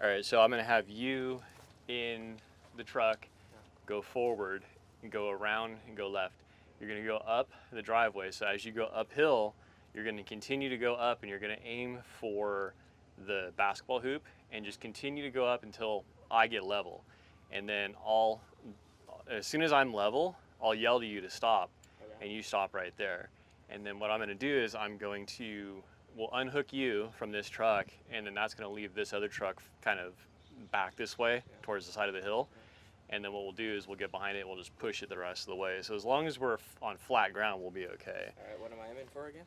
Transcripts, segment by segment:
All right, so I'm gonna have you in the truck, go forward and go around and go left. You're gonna go up the driveway. So as you go uphill, you're gonna continue to go up and you're gonna aim for the basketball hoop and just continue to go up until I get level. And then as soon as I'm level, I'll yell to you to stop, and you stop right there. And then what I'm gonna do is we'll unhook you from this truck, and then that's gonna leave this other truck kind of back this way towards the side of the hill. And then what we'll do is we'll get behind it and we'll just push it the rest of the way. So as long as we're on flat ground, we'll be okay. All right, what am I aiming for again?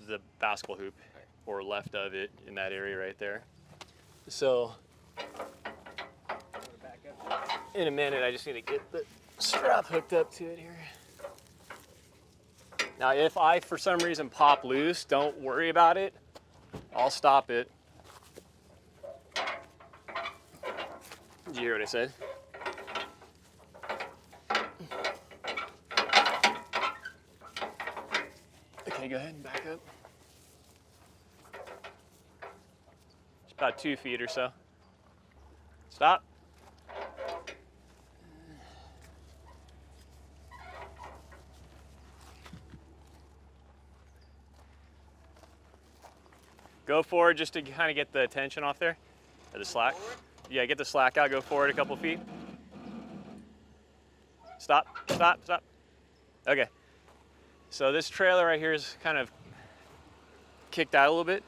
The basketball hoop, or left of it in that area right there. So in a minute, I just need to get the strap hooked up to it here. Now, if I, for some reason, pop loose, don't worry about it. I'll stop it. Did you hear what I said? Okay, go ahead and back up. It's about 2 feet or so. Stop. Go forward just to kind of get the tension off there, or the slack. Yeah, get the slack out, go forward a couple feet. Stop, stop, stop. Okay. So this trailer right here is kind of kicked out a little bit.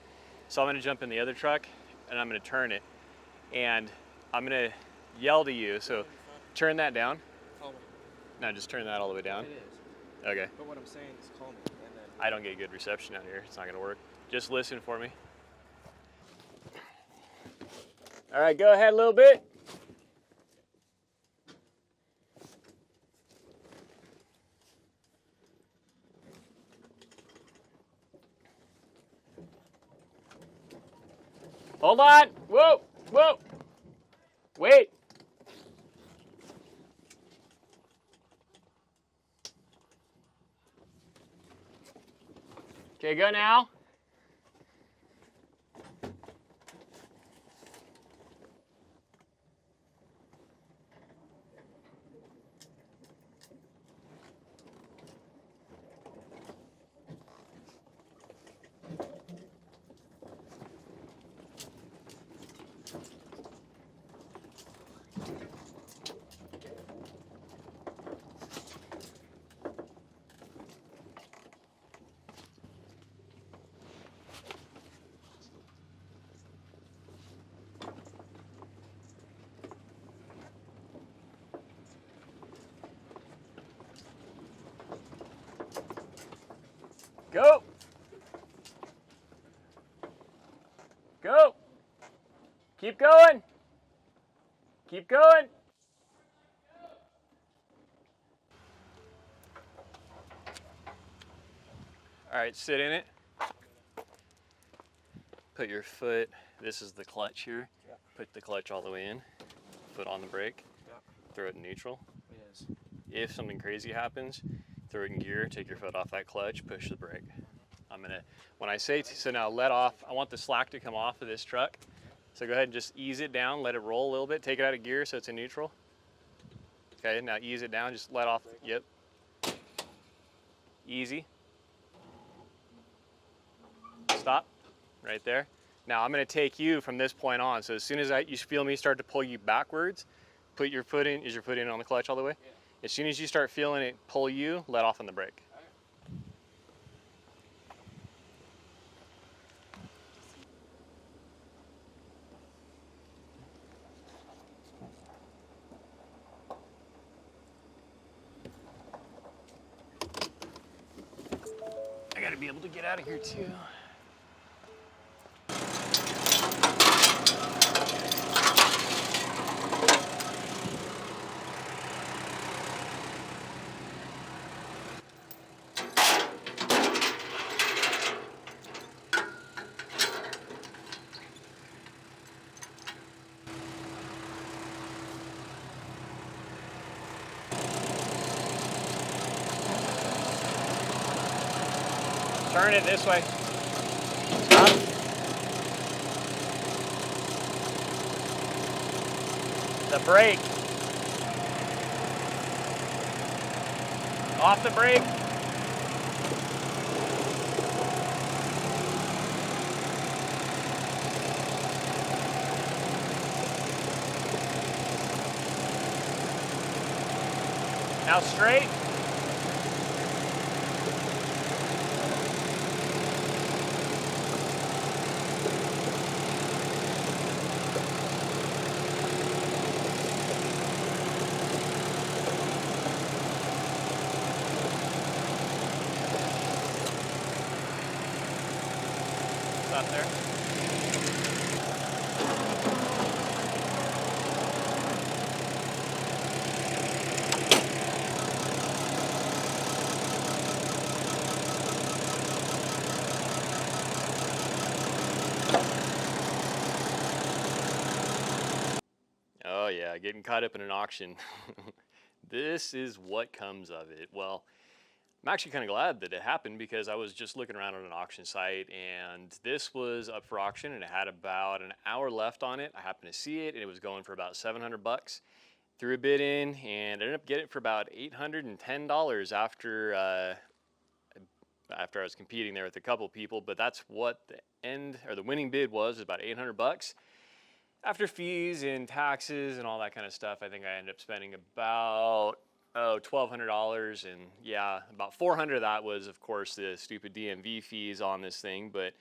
So I'm gonna jump in the other truck and I'm gonna turn it. And I'm gonna yell to you, so turn that down. Call me. No, just turn that all the way down. It is. Okay. But what I'm saying is call me. And then I don't get good reception out here. It's not gonna work. Just listen for me. All right, go ahead a little bit. Hold on. Whoa, whoa. Wait. Okay, go now. Go. Go. Keep going. Keep going. All right, sit in it. Put your foot, this is the clutch here. Yeah. Put the clutch all the way in. Foot on the brake. Yeah. Throw it in neutral. it is. If something crazy happens, throw it in gear, take your foot off that clutch, push the brake. When I say, so now let off, I want the slack to come off of this truck. So go ahead and just ease it down, let it roll a little bit, take it out of gear so it's in neutral. Okay, now ease it down, just let off, yep. Easy. Stop, right there. Now I'm gonna take you from this point on. So as soon as you feel me start to pull you backwards, put your foot in, is your foot in on the clutch all the way? Yeah. As soon as you start feeling it pull you, let off on the brake. I gotta be able to get out of here too. Turn it this way. Stop. The brake. Off the brake. Now straight. Stop there. Oh yeah, getting caught up in an auction. This is what comes of it. Well, I'm actually kind of glad that it happened because I was just looking around on an auction site and this was up for auction and it had about an hour left on it. I happened to see it and it was going for about 700 bucks. Threw a bid in and ended up getting it for about $810 after I was competing there with a couple people, but that's what the winning bid was about 800 bucks. After fees and taxes and all that kind of stuff, I think I ended up spending about $1,200, and yeah, about 400 of that was, of course, the stupid DMV fees on this thing. But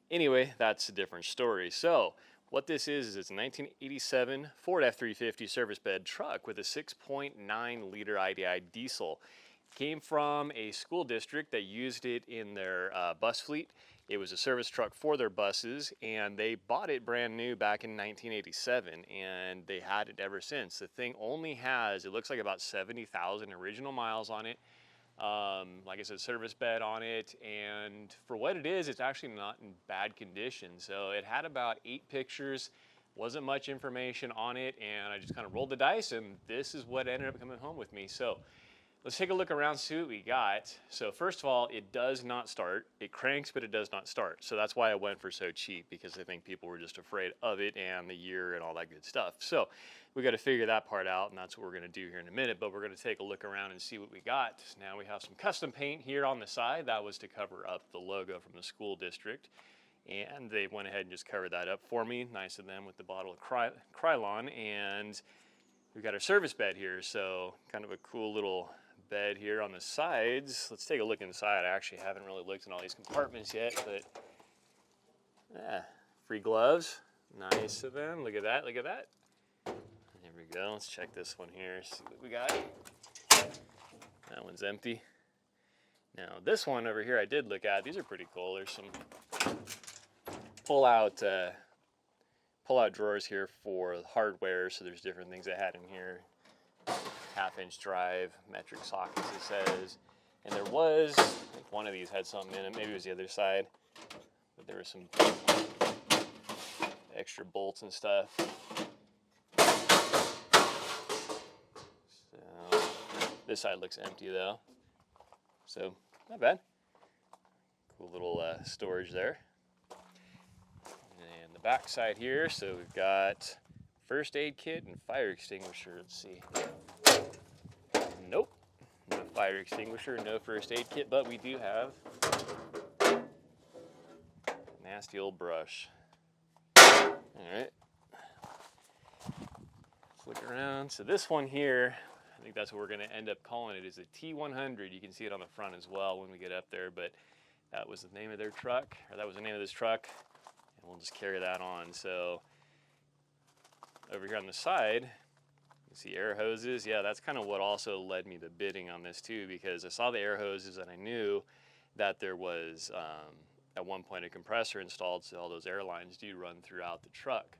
anyway, that's a different story. So what this is it's a 1987 Ford F350 service bed truck with a 6.9 liter IDI diesel. Came from a school district that used it in their bus fleet. It was a service truck for their buses, and they bought it brand new back in 1987, and they had it ever since. The thing only has, it looks like about 70,000 original miles on it. Like I said, service bed on it, and for what it is, it's actually not in bad condition. So it had about 8 pictures, wasn't much information on it, and I just kind of rolled the dice, and this is what ended up coming home with me. So let's take a look around, see what we got. So first of all, it does not start. It cranks, but it does not start. So that's why I went for so cheap, because I think people were just afraid of it and the year and all that good stuff. So we got to figure that part out, and that's what we're going to do here in a minute. But we're going to take a look around and see what we got. Now we have some custom paint here on the side. That was to cover up the logo from the school district. And they went ahead and just covered that up for me. Nice of them with the bottle of Krylon. And we've got our service bed here. So kind of a cool little bed here on the sides. Let's take a look inside. I actually haven't really looked in all these compartments yet, but free gloves. Nice of them. Look at that. Look at that. There we go. Let's check this one here. See what we got. That one's empty. Now this one over here I did look at. These are pretty cool. There's some pull out drawers here for hardware. So there's different things I had in here. 1/2-inch drive, metric sockets it says, and there was, I think one of these had something in it, maybe it was the other side, but there were some extra bolts and stuff. So this side looks empty though, so not bad. Cool little storage there. And the back side here, so we've got first aid kit and fire extinguisher. Let's see. Nope, no fire extinguisher, no first aid kit, but we do have a nasty old brush. All right, let's look around. So this one here, I think that's what we're gonna end up calling it, is a T100. You can see it on the front as well when we get up there, but that was the name of their truck, or that was the name of this truck, and we'll just carry that on. So over here on the side, see air hoses. Yeah, that's kind of what also led me to bidding on this too, because I saw the air hoses and I knew that there was at one point a compressor installed, so all those air lines do run throughout the truck.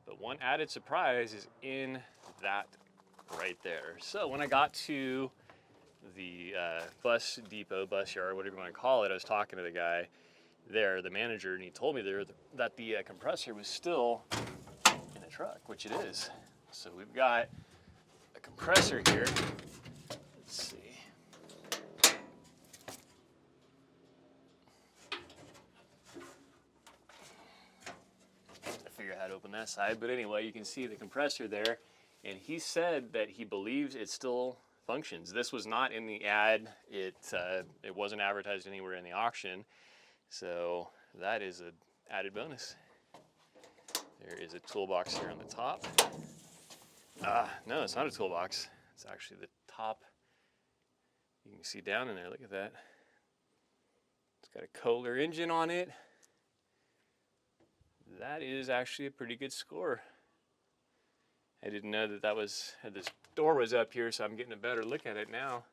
But one added surprise is in that right there. So when I got to the bus depot, bus yard, whatever you want to call it, I was talking to the guy there, the manager, and he told me there that the compressor was still in the truck, which it is. So we've got a compressor here. Let's see. I figure out how to open that side, but anyway, you can see the compressor there. And he said that he believes it still functions. This was not in the ad. It wasn't advertised anywhere in the auction. So that is an added bonus. There is a toolbox here on the top. No, it's not a toolbox. It's actually the top. You can see down in there, look at that. It's got a Kohler engine on it. That is actually a pretty good score. I didn't know that this door was up here, so I'm getting a better look at it now.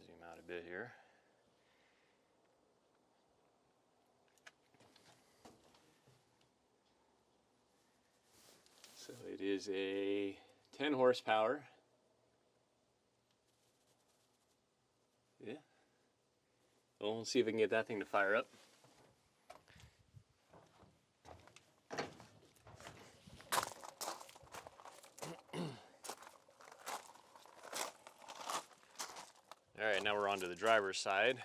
Zoom out a bit here. So it is a 10 horsepower. Yeah. Well, we'll see if we can get that thing to fire up. All right, now we're on to the driver's side.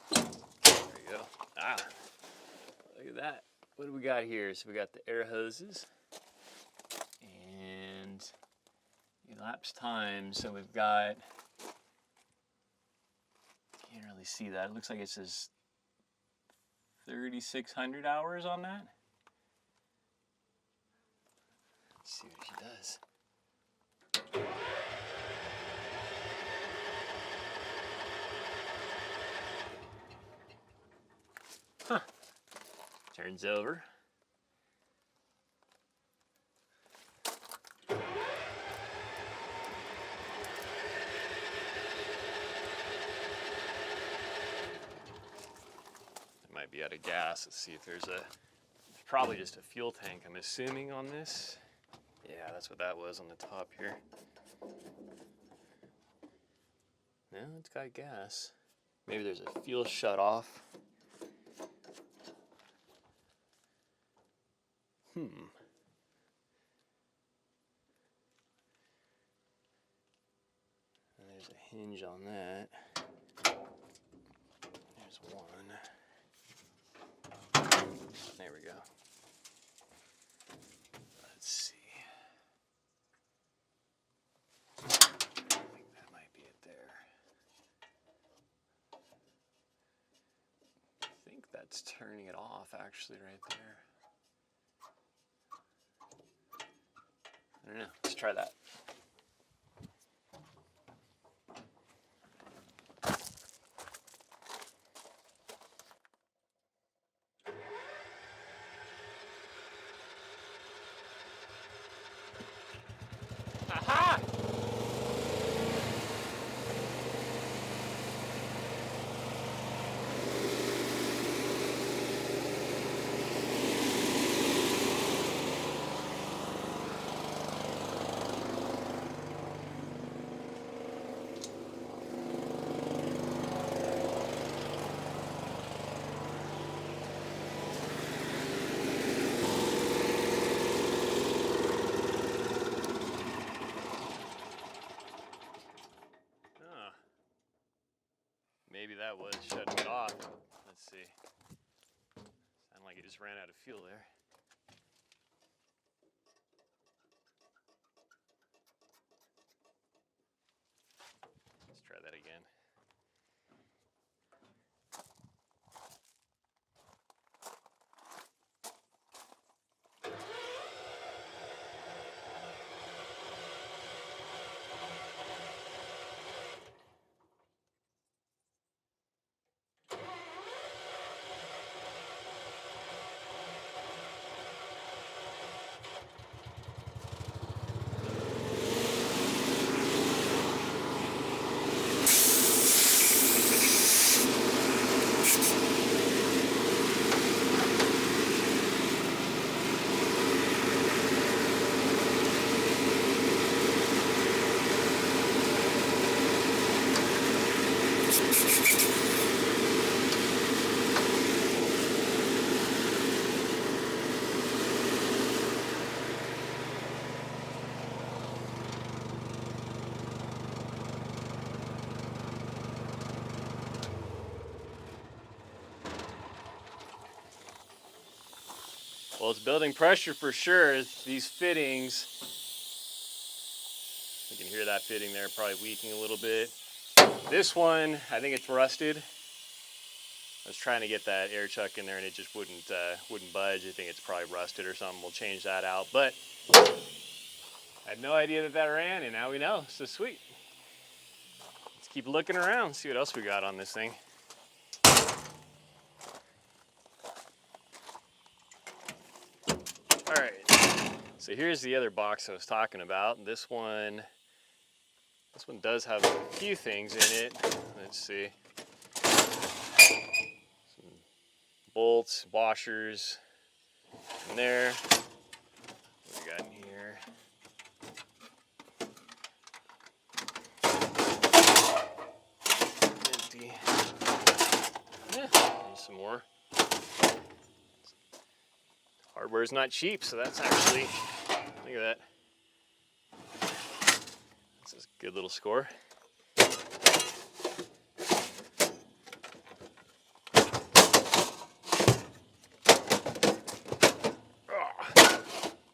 There you go. Look at that. What do we got here? So we got the air hoses and elapsed time. So we've got, can't really see that. It looks like it says 3,600 hours on that. Let's see what she does. Huh. Turns over. It might be out of gas. Let's see if there's probably just a fuel tank, I'm assuming, on this. Yeah, that's what that was on the top here. No, it's got gas. Maybe there's a fuel shut off. And there's a hinge on that. There's one. There we go. Let's see. I think that might be it there. I think that's turning it off actually right there. I don't know. Let's try that. Aha! Maybe that was shutting it off. Let's see. Sounded like it just ran out of fuel there. Let's try that again. Well, it's building pressure for sure. These fittings, you can hear that fitting there, probably leaking a little bit. This one, I think it's rusted. I was trying to get that air chuck in there and it just wouldn't budge. I think it's probably rusted or something. We'll change that out. But I had no idea that ran, and now we know. So sweet. Let's keep looking around, see what else we got on this thing. All right. So here's the other box I was talking about. This one does have a few things in it. Let's see. Some bolts, washers in there. What we got in here? Empty. Yeah, there's some more. Hardware's not cheap, so that's actually, look at that. That's a good little score.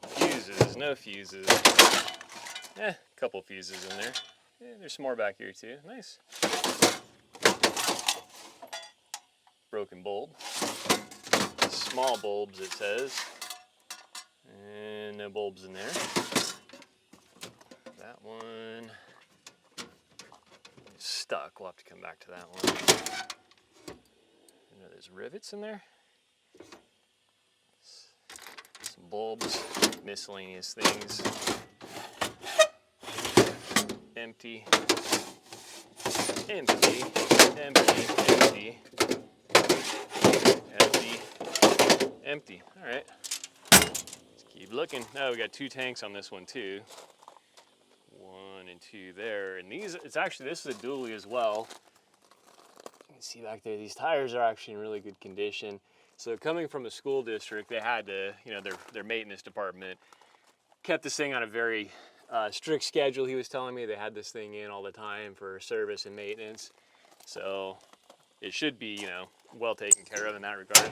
Fuses, no fuses. A couple fuses in there. Yeah, there's some more back here too. Nice. Broken bulb. Small bulbs, it says. And no bulbs in there. That one is stuck. We'll have to come back to that one. I know there's rivets in there. Some bulbs, miscellaneous things. Empty. Empty. Empty. Empty. Empty. Empty. All right. Let's keep looking. Oh, we got 2 tanks on this one too. 1 and 2 there. And these, this is a dually as well. You can see back there, these tires are actually in really good condition. So coming from a school district, they had to, their maintenance department kept this thing on a very strict schedule. He was telling me they had this thing in all the time for service and maintenance. So it should be, well taken care of in that regard.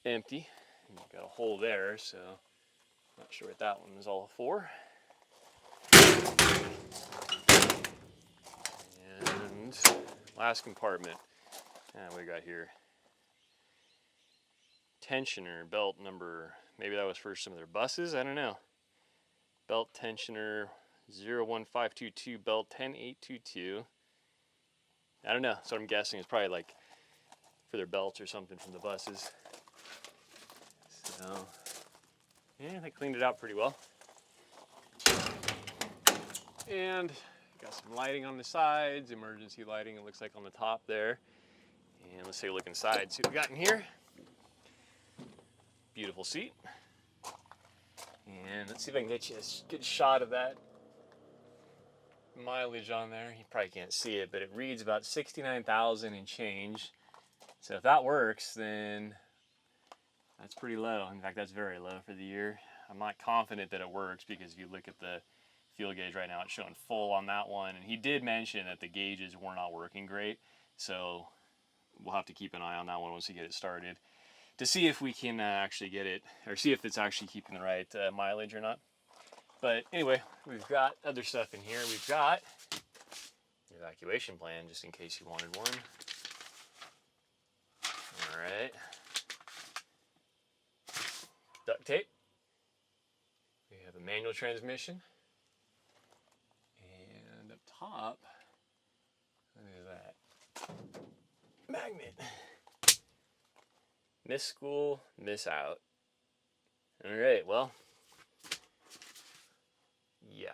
Empty. And you've got a hole there, so not sure what that one is all for. And last compartment. What we got here? Tensioner belt number, maybe that was for some of their buses, I don't know. Belt tensioner 01522 belt 10822. I don't know, so I'm guessing it's probably like for their belts or something from the buses. So, yeah, they cleaned it out pretty well. And got some lighting on the sides, emergency lighting, it looks like on the top there. And let's take a look inside, see what we got in here. Beautiful seat. And let's see if I can get you a good shot of that mileage on there. You probably can't see it, but it reads about 69,000 and change. So if that works, then that's pretty low. In fact, that's very low for the year. I'm not confident that it works because if you look at the fuel gauge right now, it's showing full on that one. And he did mention that the gauges were not working great. So we'll have to keep an eye on that one once we get it started to see if we can actually get it, or see if it's actually keeping the right mileage or not. But anyway, we've got other stuff in here. We've got the evacuation plan, just in case you wanted one. All right. Duct tape. We have a manual transmission. And up top, what is that? Magnet. Miss school, miss out. All right, well, yeah.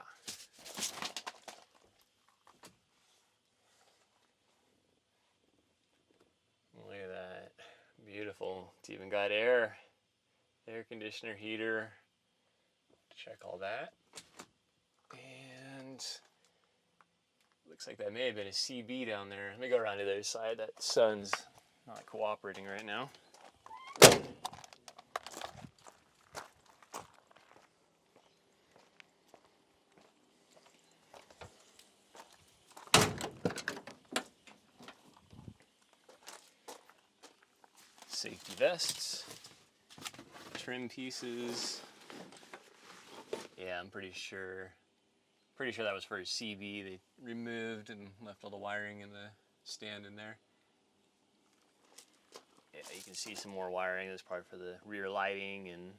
Look at that. Beautiful. It's even got air conditioner, heater. Check all that. And looks like that may have been a CB down there. Let me go around to the other side. That sun's not cooperating right now. Safety vests. trim pieces. Yeah, I'm pretty sure that was for a CV. They removed and left all the wiring in the stand in there. Yeah, you can see some more wiring. That's probably for the rear lighting and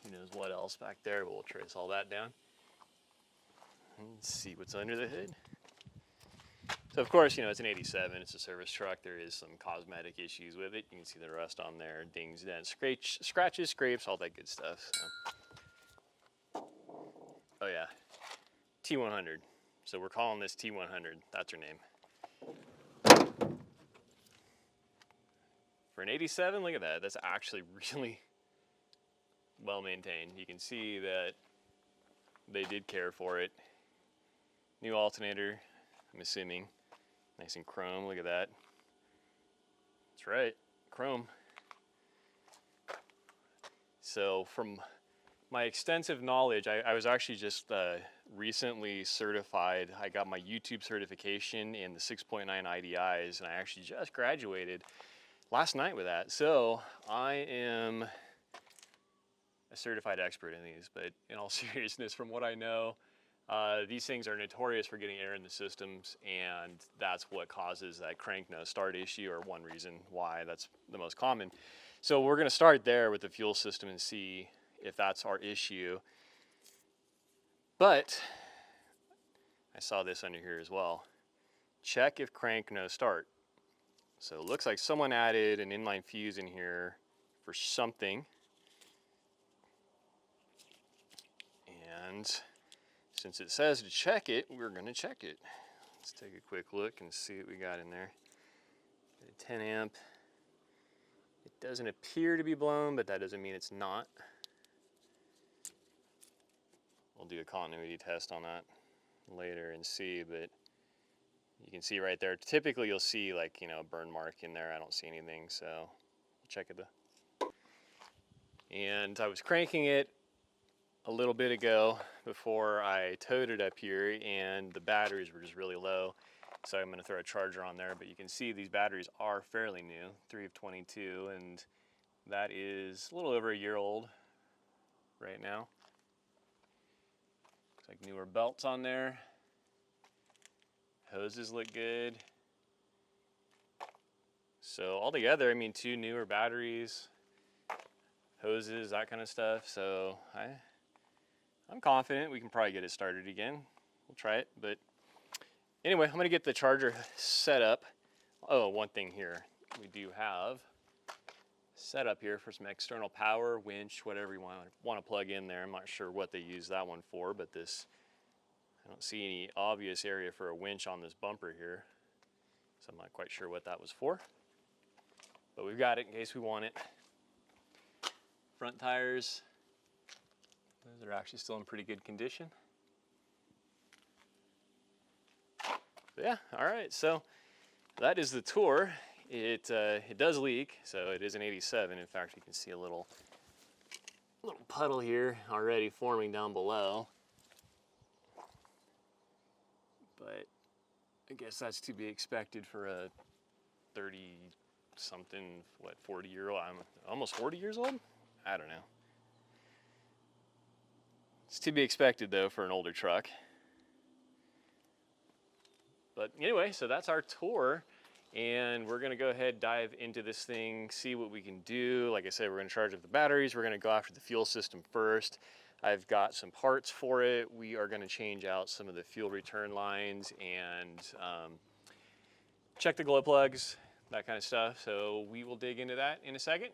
who knows what else back there, but we'll trace all that down and see what's under the hood. So of course, you know, it's an 87, it's a service truck. There is some cosmetic issues with it. You can see the rust on there, dings, dents, scratches, scrapes, all that good stuff. So. Oh yeah, T100. So we're calling this T100, that's her name. For an 87, look at that, that's actually really well maintained. You can see that they did care for it. New alternator, I'm assuming. Nice and chrome, look at that. That's right, chrome. So from my extensive knowledge, I was actually just recently certified. I got my YouTube certification in the 6.9 IDIs, and I actually just graduated last night with that. So I am a certified expert in these, but in all seriousness, from what I know, these things are notorious for getting air in the systems, and that's what causes that crank no start issue, or one reason why that's the most common. So we're going to start there with the fuel system and see if that's our issue. But I saw this under here as well. Check if crank no start. So it looks like someone added an inline fuse in here for something. And since it says to check it, we're going to check it. Let's take a quick look and see what we got in there. A 10 amp. It doesn't appear to be blown, but that doesn't mean it's not. We'll do a continuity test on that later and see, but you can see right there, typically you'll see like, you know, a burn mark in there. I don't see anything, so we'll check it though. And I was cranking it a little bit ago before I towed it up here, and the batteries were just really low. So I'm gonna throw a charger on there, but you can see these batteries are fairly new, 3 of 22, and that is a little over a year old right now. Looks like newer belts on there. Hoses look good. So altogether, I mean, 2 newer batteries, hoses, that kind of stuff. So I'm confident we can probably get it started again. We'll try it, but anyway, I'm gonna get the charger set up. Oh, one thing here, we do have set up here for some external power, winch, whatever you want to plug in there. I'm not sure what they use that one for, but this, I don't see any obvious area for a winch on this bumper here, so I'm not quite sure what that was for, but we've got it in case we want it. Front tires, those are actually still in pretty good condition. But yeah, all right, so that is the tour. It does leak, so it is an 87. In fact, you can see a little puddle here already forming down below. But I guess that's to be expected for a 30-something, 40-year-old? I'm almost 40 years old? I don't know. It's to be expected, though, for an older truck. But anyway, so that's our tour. And we're gonna go ahead, dive into this thing, see what we can do. Like I said, we're gonna charge up the batteries. We're gonna go after the fuel system first. I've got some parts for it. We are gonna change out some of the fuel return lines and check the glow plugs, that kind of stuff. So we will dig into that in a second.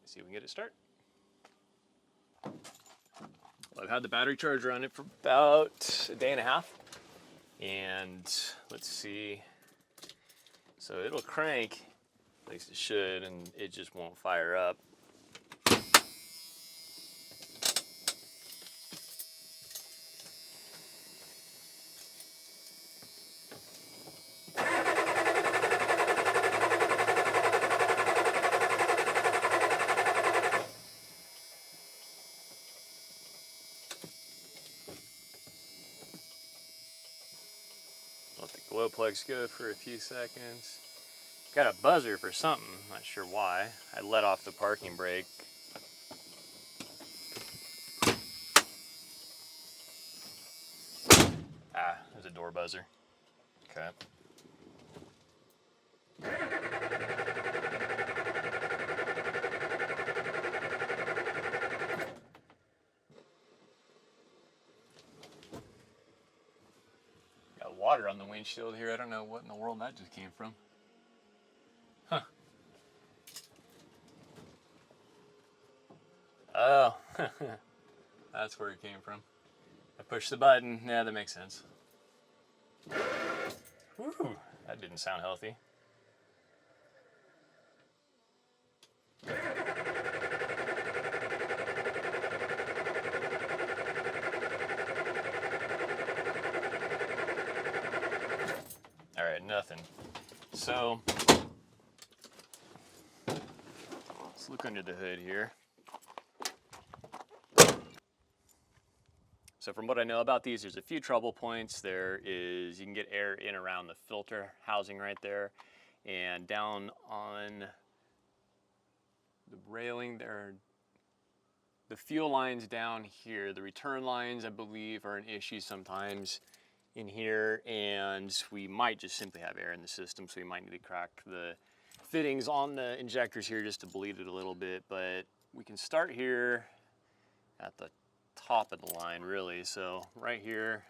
See if we can get it started. Well, I've had the battery charger on it for about a day and a half. And let's see. So it'll crank, at least it should, and it just won't fire up. Let the glow plugs go for a few seconds. Got a buzzer for something, not sure why. I let off the parking brake. Ah, there's a door buzzer. Okay. Got water on the windshield here. I don't know what in the world that just came from. Huh. Oh, that's where it came from. I pushed the button. Yeah, that makes sense. Whew, that didn't sound healthy. All right, nothing. So, let's look under the hood here. So from what I know about these, there's a few trouble points. There is, you can get air in around the filter housing right there. And down on the railing there, the fuel lines down here, the return lines, I believe, are an issue sometimes in here. And we might just simply have air in the system, so we might need to crack the fittings on the injectors here just to bleed it a little bit. But we can start here at the top of the line, really. So right here,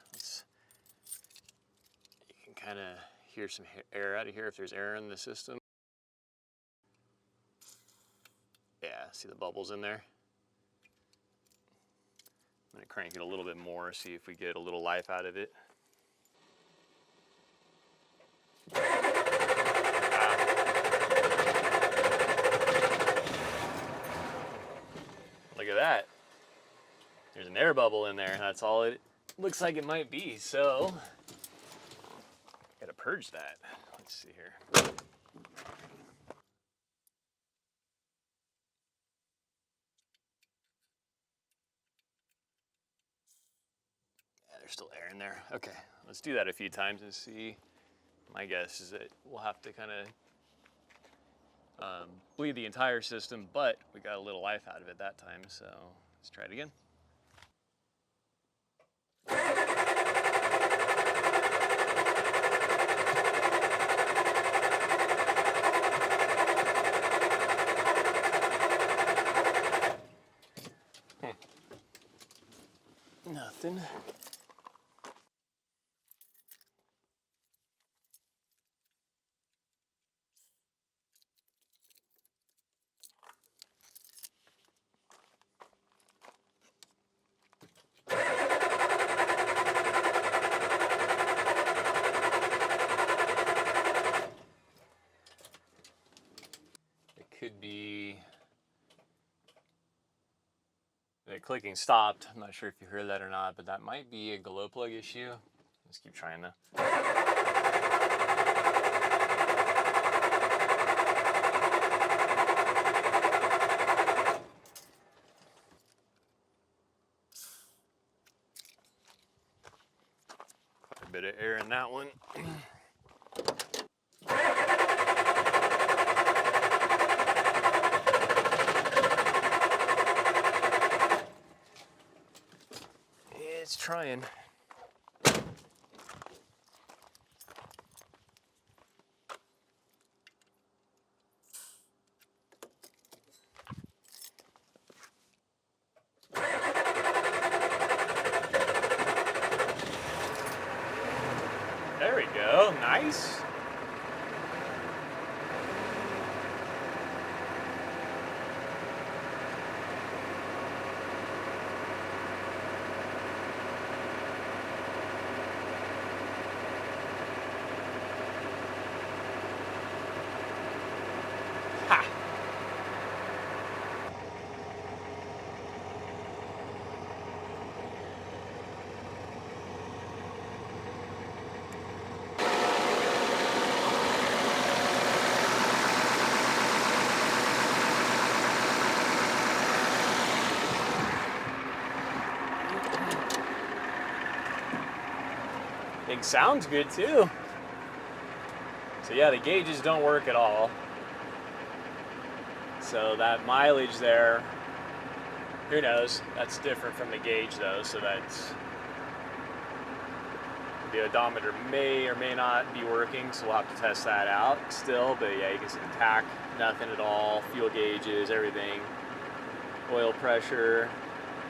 you can kind of hear some air out of here if there's air in the system. Yeah, see the bubbles in there? I'm gonna crank it a little bit more, see if we get a little life out of it. Look at that. There's an air bubble in there. That's all it looks like it might be. So, gotta purge that. Let's see here. Yeah, there's still air in there. Okay, let's do that a few times and see. My guess is that we'll have to kind of bleed the entire system, but we got a little life out of it that time. So, let's try it again. Nothing. Could be the clicking stopped. I'm not sure if you heard that or not, but that might be a glow plug issue. Let's keep trying to. Quite a bit of air in that one. It's trying. There we go. Nice. Ha! Thing sounds good too. So yeah, the gauges don't work at all. So that mileage there, who knows? That's different from the gauge though, so that's, the odometer may or may not be working, so we'll have to test that out still. But yeah, you can see the tach, nothing at all, fuel gauges, everything, oil pressure,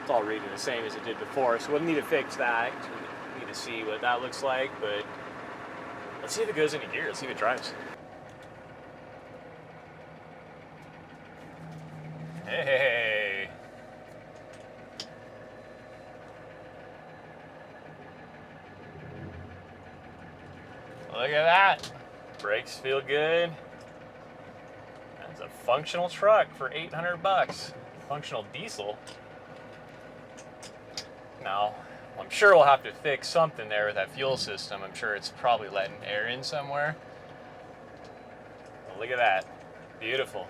it's all reading the same as it did before. So we'll need to fix that. We need to see what that looks like, but let's see if it goes into gear, let's see if it drives. Hey. Look at that. Brakes feel good. That's a functional truck for 800 bucks. Functional diesel. Now, I'm sure we'll have to fix something there with that fuel system. I'm sure it's probably letting air in somewhere. But look at that. Beautiful.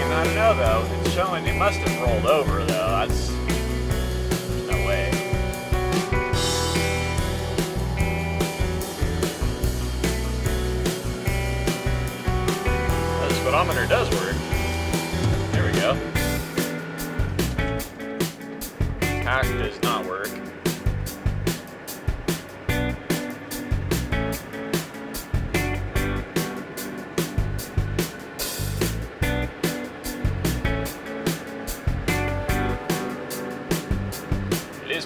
I don't know though. It's showing it must have rolled over though. There's no way. The speedometer does work. There we go. Tach does not work.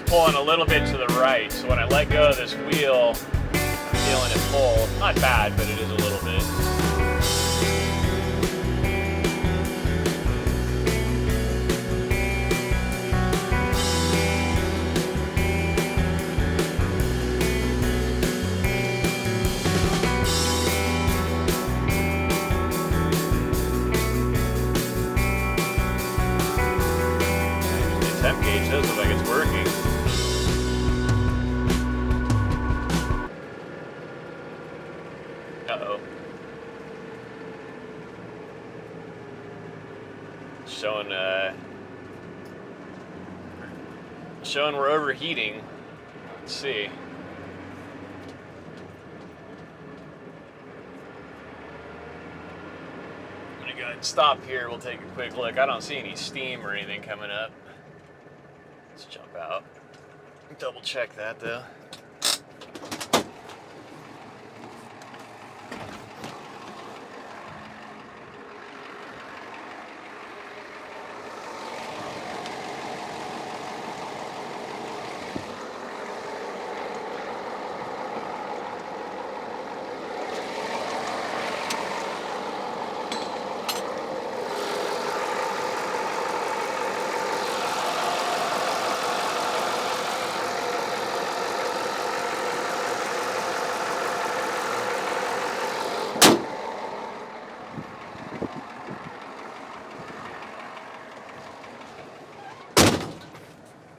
Pulling a little bit to the right, so when I let go of this wheel, I'm feeling it pull. Not bad, but it is a little bit. The temp gauge does look like it's working. Uh-oh. Showing we're overheating. Let's see. I'm gonna go ahead and stop here. We'll take a quick look. I don't see any steam or anything coming up. Let's jump out. Double check that though.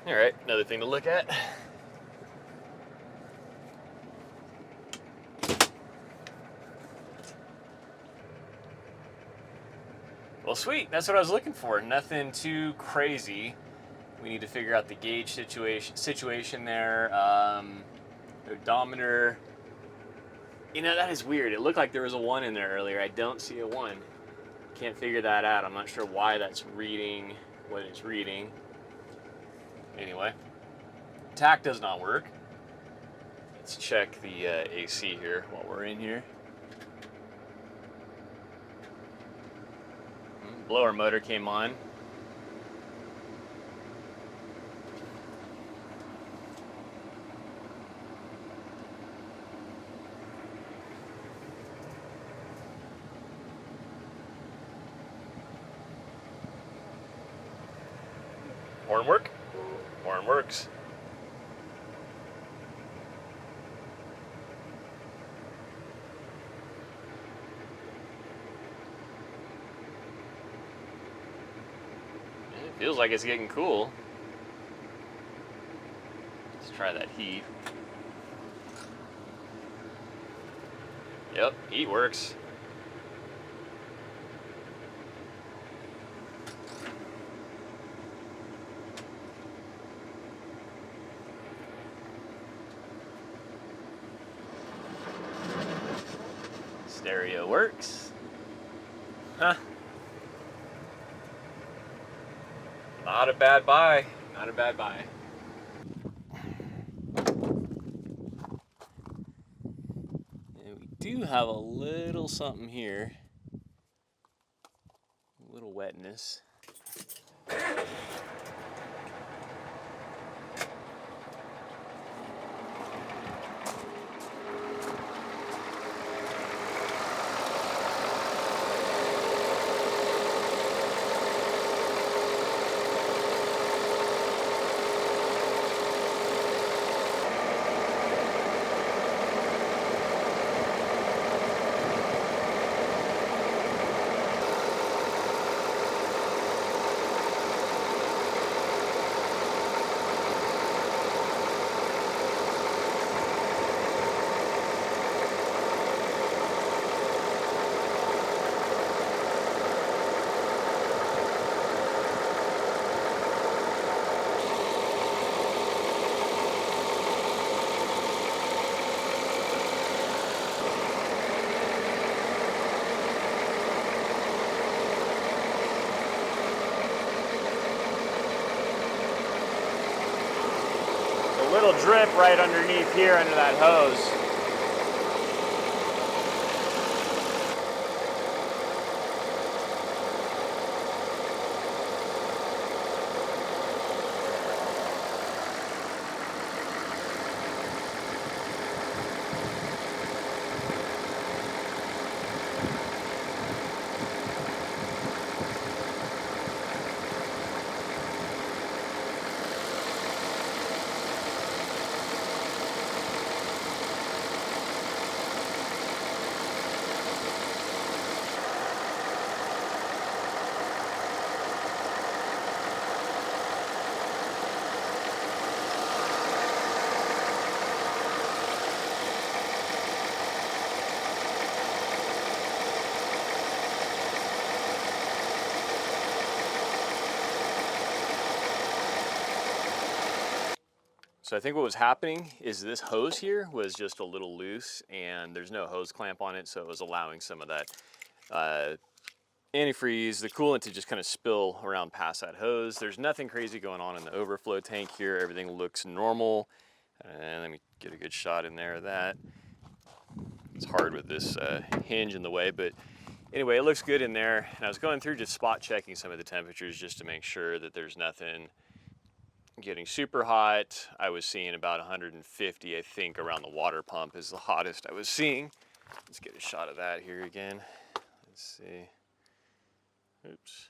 All right, another thing to look at. Well, sweet, that's what I was looking for. Nothing too crazy. We need to figure out the gauge situation there. Odometer. You know, that is weird. It looked like there was a 1 in there earlier. I don't see a 1. Can't figure that out. I'm not sure why that's reading what it's reading. Anyway, tach does not work. Let's check the AC here while we're in here. blower motor came on. Horn work? Horn works. It feels like it's getting cool. Let's try that heat. Yep, heat works. Stereo works. Huh. Not a bad buy. Not a bad buy. And we do have a little something here. A little wetness. A little drip right underneath here under that hose. So I think what was happening is this hose here was just a little loose and there's no hose clamp on it, so it was allowing some of that antifreeze, the coolant to just kind of spill around past that hose. There's nothing crazy going on in the overflow tank here. Everything looks normal. And let me get a good shot in there of that. It's hard with this hinge in the way, but anyway, it looks good in there. And I was going through just spot checking some of the temperatures just to make sure that there's nothing getting super hot. I was seeing about 150, I think, around the water pump is the hottest I was seeing. Let's get a shot of that here again. Let's see. Oops.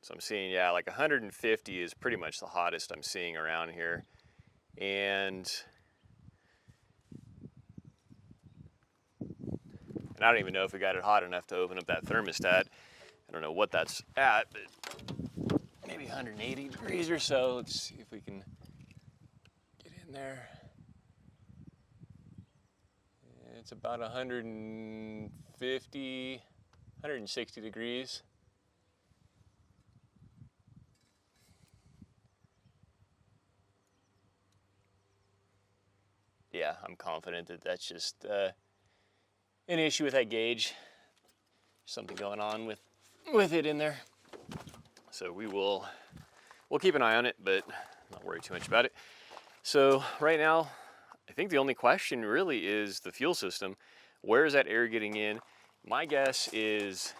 So I'm seeing, yeah, like 150 is pretty much the hottest I'm seeing around here. And I don't even know if we got it hot enough to open up that thermostat. I don't know what that's at, but maybe 180 degrees or so. Let's see if we can get in there. It's about 150, 160 degrees. Yeah, I'm confident that that's just an issue with that gauge. Something going on with it in there. So we'll keep an eye on it, but not worry too much about it. So right now, I think the only question really is the fuel system. Where is that air getting in? My guess is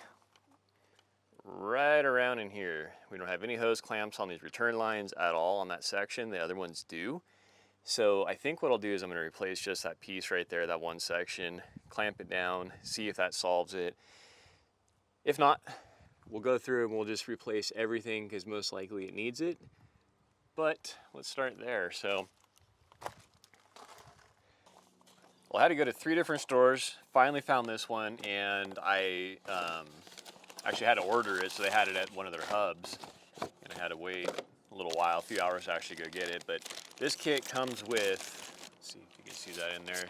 right around in here. We don't have any hose clamps on these return lines at all on that section. The other ones do. So I think what I'll do is I'm going to replace just that piece right there, that one section, clamp it down, see if that solves it. If not, we'll go through and we'll just replace everything because most likely it needs it. But let's start there. So, well, I had to go to 3 different stores, finally found this one, and I actually had to order it, so they had it at one of their hubs, and I had to wait a little while, a few hours to actually go get it. But this kit comes with, let's see if you can see that in there.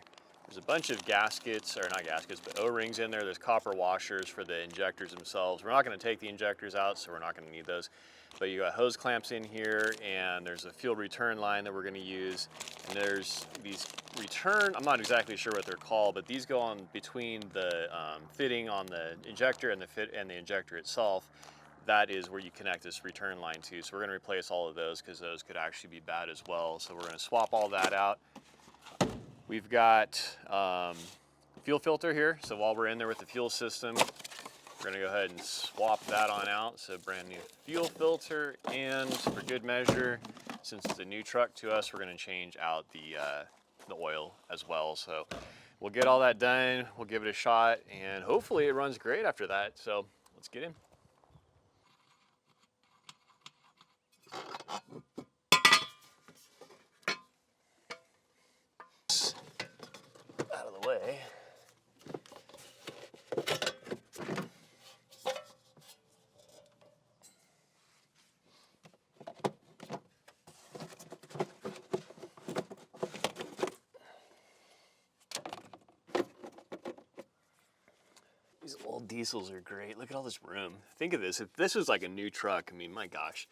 There's a bunch of gaskets, or not gaskets, but O-rings in there. There's copper washers for the injectors themselves. We're not going to take the injectors out, so we're not going to need those. But you got hose clamps in here, and there's a fuel return line that we're going to use. And there's these return, I'm not exactly sure what they're called, but these go on between the fitting on the injector and the injector itself. That is where you connect this return line to. So we're going to replace all of those because those could actually be bad as well. So we're going to swap all that out. We've got fuel filter here. So while we're in there with the fuel system, we're going to go ahead and swap that on out. So brand new fuel filter, and for good measure, since it's a new truck to us, we're going to change out the oil as well. So we'll get all that done. We'll give it a shot, and hopefully it runs great after that. So let's get in. Out of the way. These old diesels are great. Look at all this room. Think of this. If this was like a new truck, I mean, my gosh,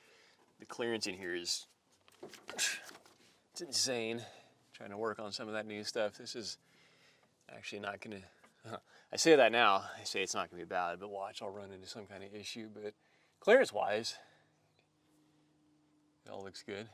the clearance in here is, it's insane. Trying to work on some of that new stuff. This is actually not gonna, I say that now, I say it's not gonna be bad, but watch, I'll run into some kind of issue. But clearance wise, it all looks good.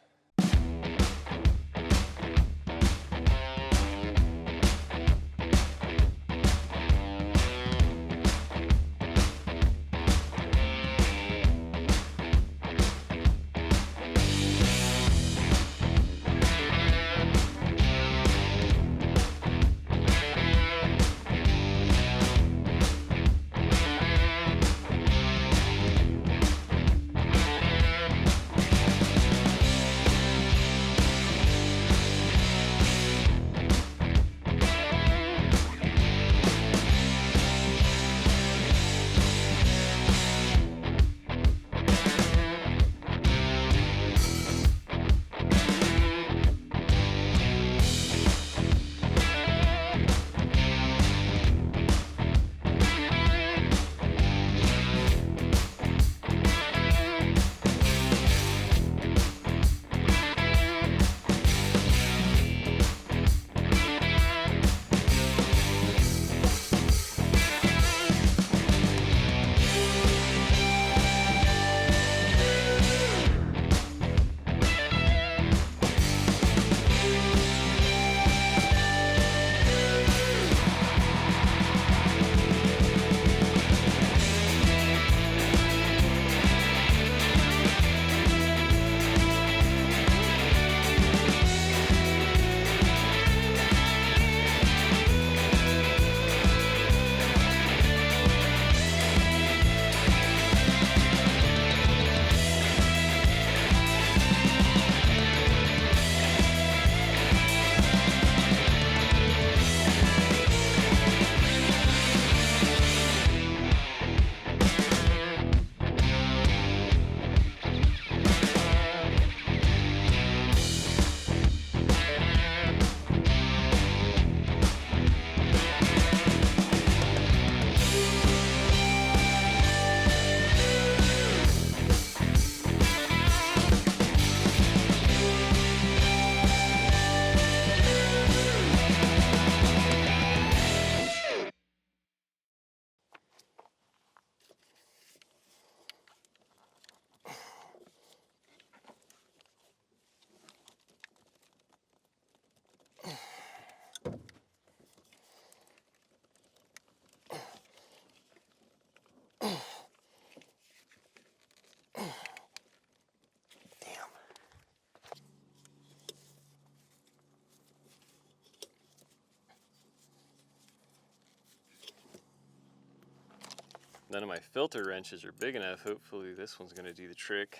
None of my filter wrenches are big enough. Hopefully this one's going to do the trick.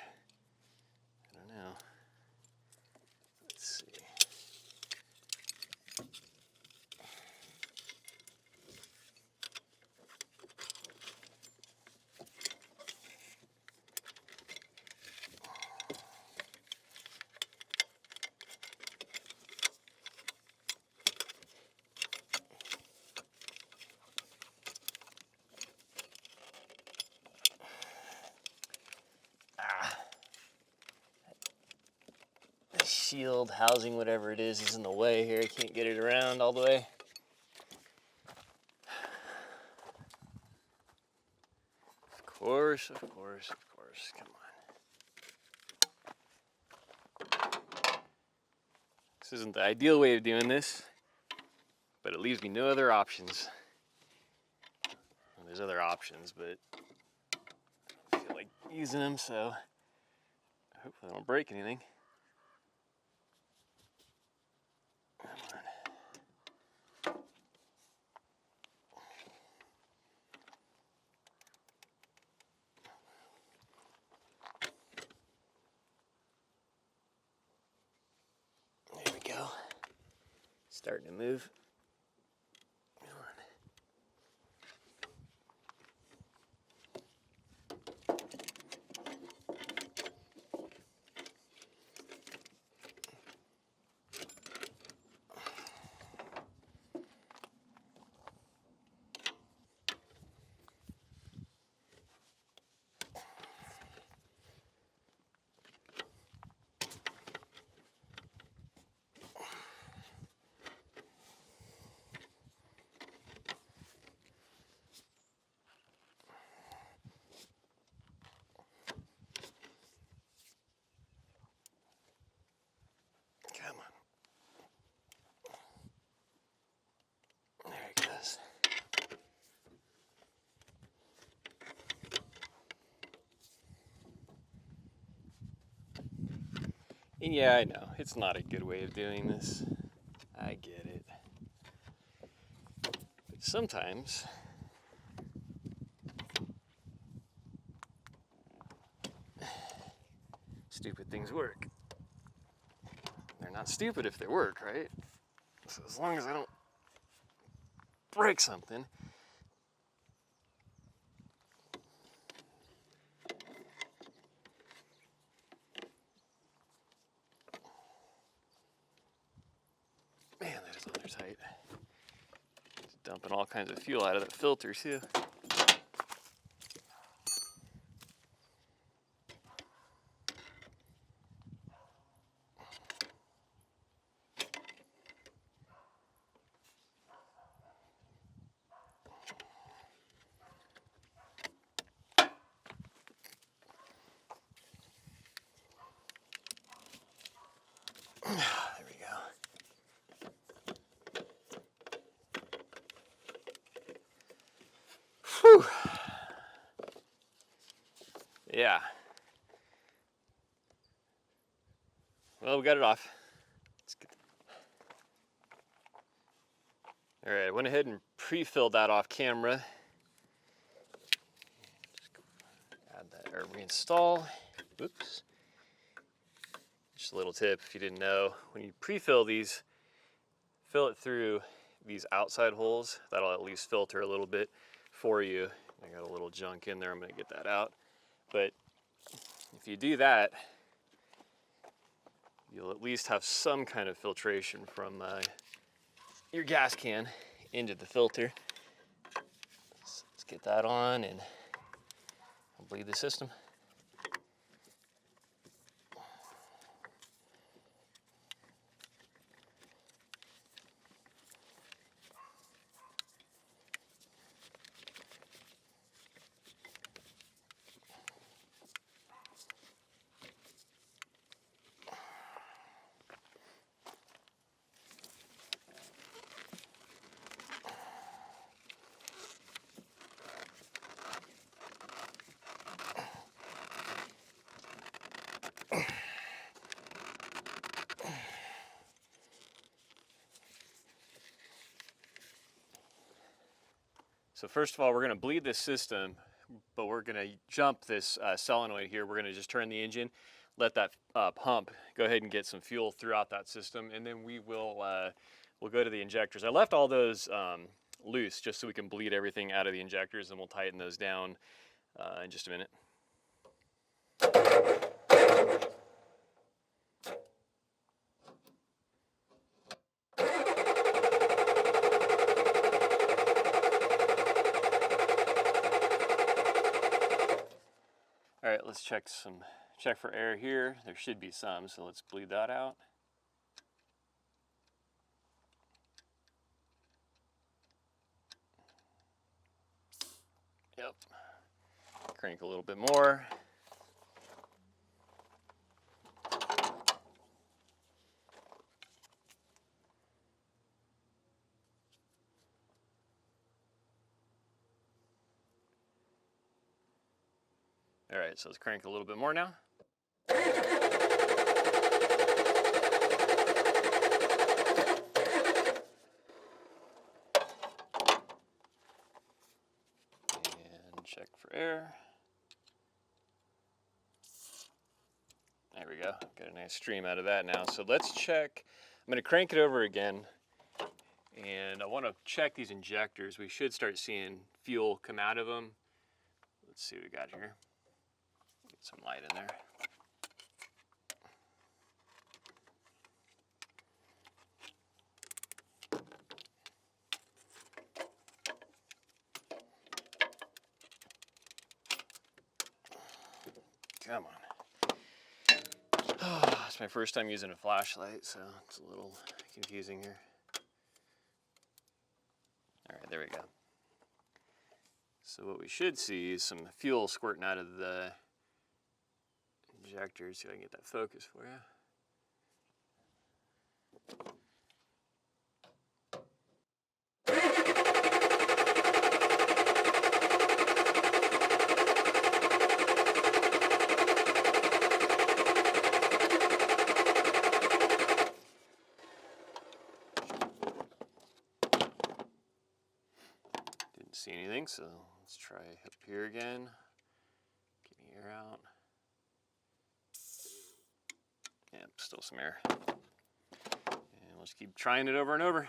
I don't know. Let's see. Shield housing, whatever it is in the way here. I can't get it around all the way. Of course. Come on. This isn't the ideal way of doing this, but it leaves me no other options. Well, there's other options, but I don't feel like using them, so hopefully I don't break anything. There we go. Starting to move. Come on. There it goes. And yeah, I know, it's not a good way of doing this. I get it. But sometimes stupid things work. They're not stupid if they work, right? So as long as I don't break something. Man, that is watertight. It's dumping all kinds of fuel out of that filter too. There we go. Whew. Yeah. Well, we got it off. Let's get All right, I went ahead and pre-filled that off camera. Just add that or reinstall. Whoops. Just a little tip if you didn't know, when you pre-fill these, fill it through these outside holes. That'll at least filter a little bit for you. I got a little junk in there, I'm gonna get that out. But if you do that, you'll at least have some kind of filtration from your gas can into the filter. Let's get that on and bleed the system. So first of all, we're going to bleed this system but we're gonna jump this solenoid here. We're gonna just turn the engine, let that pump go ahead and get some fuel throughout that system, and then we'll go to the injectors. I left all those loose just so we can bleed everything out of the injectors, and we'll tighten those down in just a minute. All right, let's check for air here. There should be some, so let's bleed that out. Yep. Crank a little bit more. All right, so let's crank a little bit more now. And check for air. There we go. Got a nice stream out of that now. So let's check. I'm going to crank it over again. And I want to check these injectors. We should start seeing fuel come out of them. Let's see what we got here. Get some light in there. Come on. Oh, it's my first time using a flashlight, so it's a little confusing here. All right, there we go. So what we should see is some fuel squirting out of the injector. See if I can get that focus for you. Didn't see anything, so let's try up here again. Get the air out. Yep, still some air. And let's keep trying it over and over.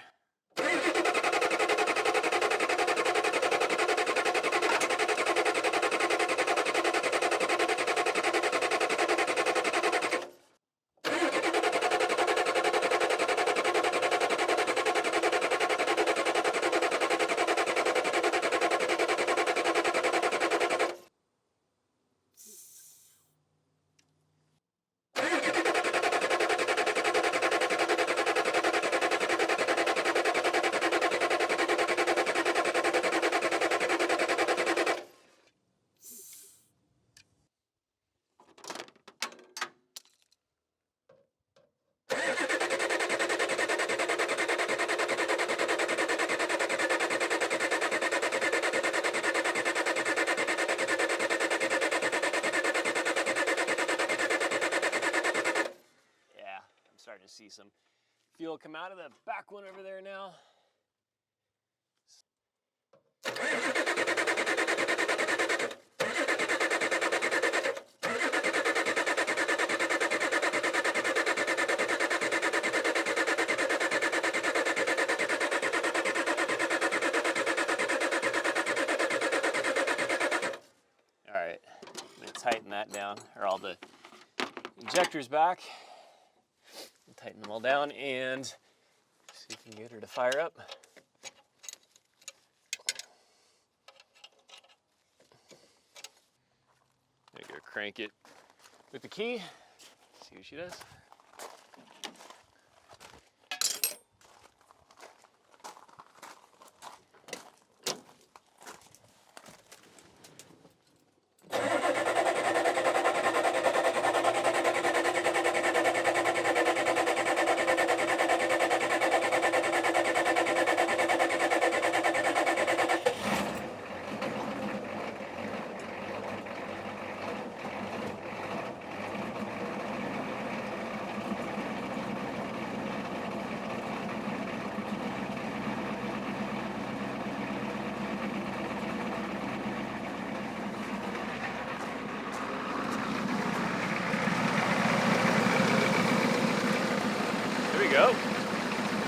Starting to see some fuel come out of the back one over there now. All right, I'm going to tighten that down, or all the injectors back. Tighten them all down and see if we can get her to fire up. There you go, crank it with the key, see what she does.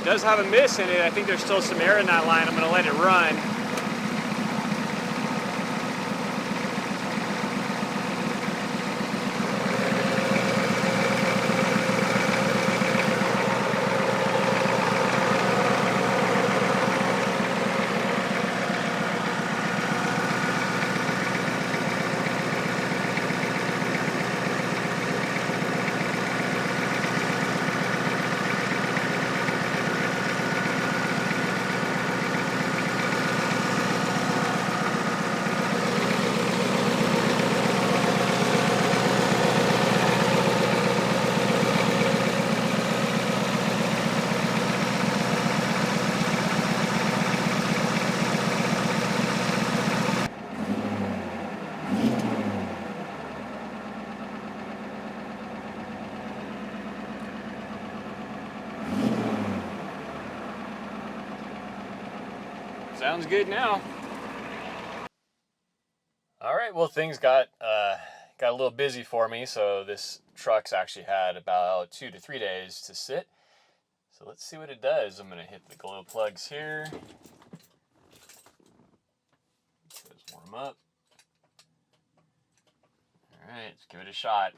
does have a miss in it. I think there's still some air in that line. I'm going to let it run. Sounds good now. All right, well, things got a little busy for me, so this truck's actually had about 2 to 3 days to sit. So let's see what it does. I'm gonna hit the glow plugs here. Let's warm up. All right, let's give it a shot.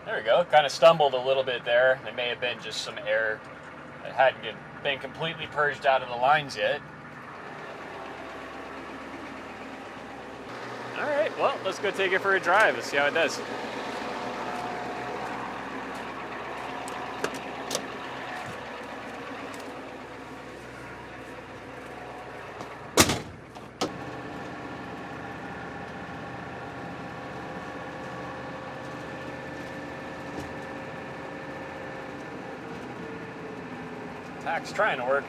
There we go. Kind of stumbled a little bit there. It may have been just some air that hadn't been completely purged out of the lines yet. All right, well, let's go take it for a drive. Let's see how it does. Tach's trying to work.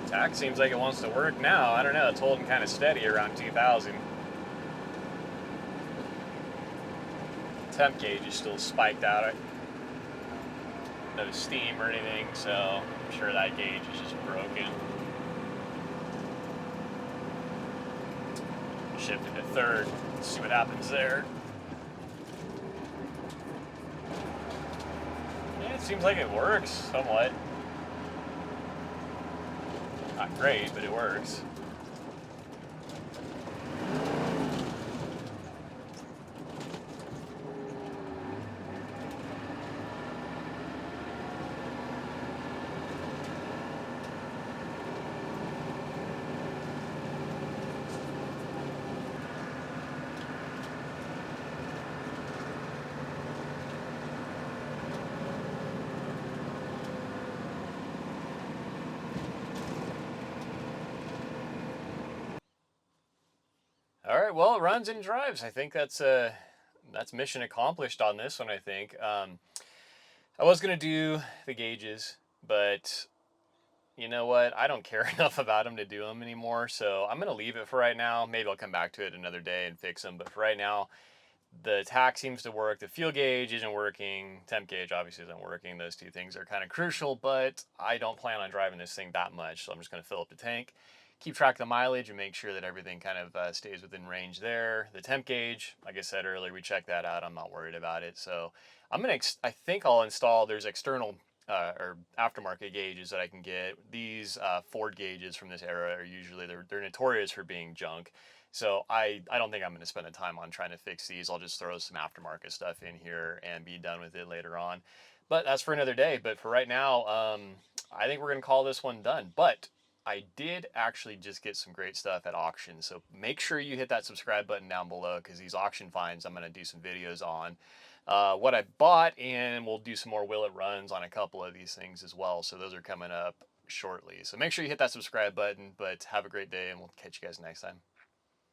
Tach seems like it wants to work now. I don't know, it's holding kind of steady around 2,000. Temp gauge is still spiked out. No steam or anything, so I'm sure that gauge is just broken. Shift it to third, see what happens there. Yeah, it seems like it works somewhat. Not great, but it works. All right, well, it runs and drives. I think that's mission accomplished on this one, I think. I was going to do the gauges, but you know what? I don't care enough about them to do them anymore, so I'm going to leave it for right now. Maybe I'll come back to it another day and fix them, but for right now, the tach seems to work. The fuel gauge isn't working. Temp gauge obviously isn't working. Those two things are kind of crucial, but I don't plan on driving this thing that much, so I'm just going to fill up the tank, keep track of the mileage, and make sure that everything kind of stays within range there. The temp gauge, like I said earlier, we checked that out. I'm not worried about it. So I think I'll install, there's external or aftermarket gauges that I can get. These Ford gauges from this era are usually, they're notorious for being junk. So I don't think I'm going to spend the time on trying to fix these. I'll just throw some aftermarket stuff in here and be done with it later on. But that's for another day. But for right now, I think we're going to call this one done. But I did actually just get some great stuff at auction, so make sure you hit that subscribe button down below, because these auction finds I'm going to do some videos on what I bought, and we'll do some more will it runs on a couple of these things as well. So those are coming up shortly. So make sure you hit that subscribe button, but have a great day, and we'll catch you guys next time.